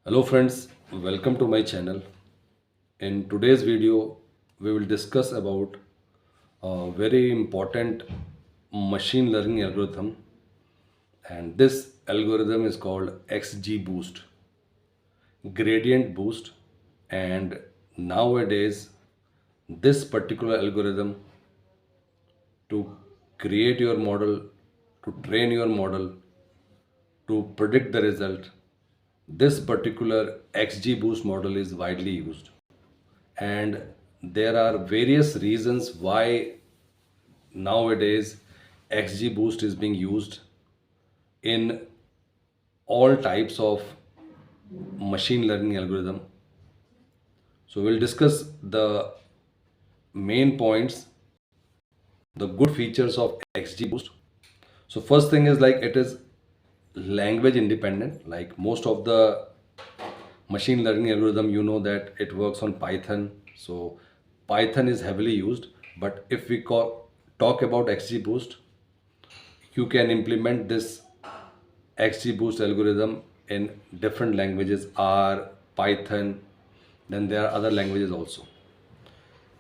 Hello friends, welcome to my channel. In today's video, we will discuss about a very important machine learning algorithm, and this algorithm is called XGBoost, gradient boost. And nowadays, this particular algorithm to create your model, to train your model, to predict the result, this particular XGBoost model is widely used. And there are various reasons why nowadays XGBoost is being used in all types of machine learning algorithm. So we'll discuss the main points, the good features of XGBoost. So first thing is like it is language independent. Like most of the machine learning algorithm, you know that it works on Python. So Python is heavily used. But if we talk about XGBoost, you can implement this XGBoost algorithm in different languages, R, Python, then there are other languages also.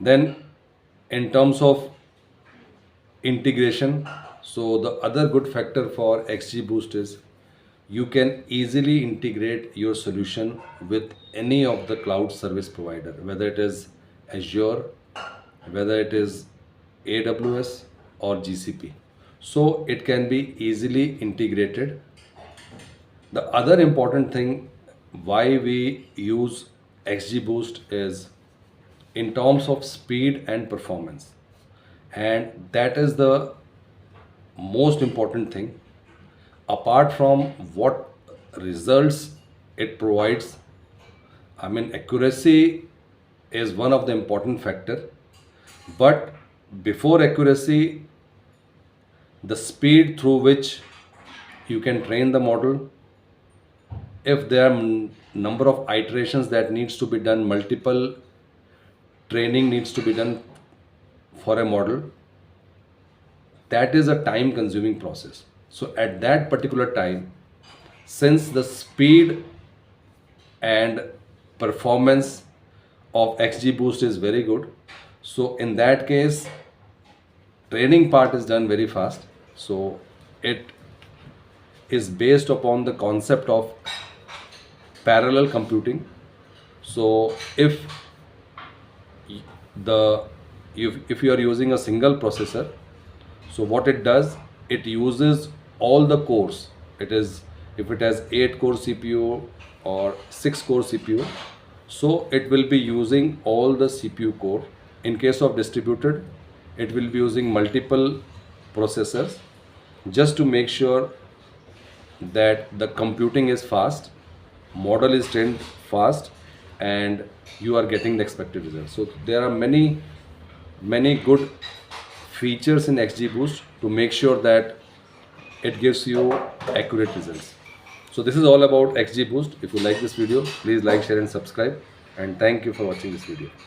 Then in terms of integration, so the other good factor for XGBoost is you can easily integrate your solution with any of the cloud service provider, whether it is Azure, whether it is AWS or GCP. So it can be easily integrated. The other important thing why we use XGBoost is in terms of speed and performance. And that is the most important thing. Apart from what results it provides, I mean, accuracy is one of the important factor. But before accuracy, the speed through which you can train the model, if there are number of iterations that needs to be done, multiple training needs to be done for a model, that is a time consuming process. So at that particular time, since the speed and performance of XGBoost is very good, so in that case training part is done very fast. So it is based upon the concept of parallel computing. So the if you are using a single processor, so what it does, it uses all the cores. It is, if it has 8 core CPU or 6 core CPU, so it will be using all the CPU core. In case of distributed, it will be using multiple processors just to make sure that the computing is fast, model is trained fast, and you are getting the expected result. So there are many good features in XGBoost to make sure that it gives you accurate results. So this is all about XGBoost. If you like this video, please like, share and subscribe, and thank you for watching this video.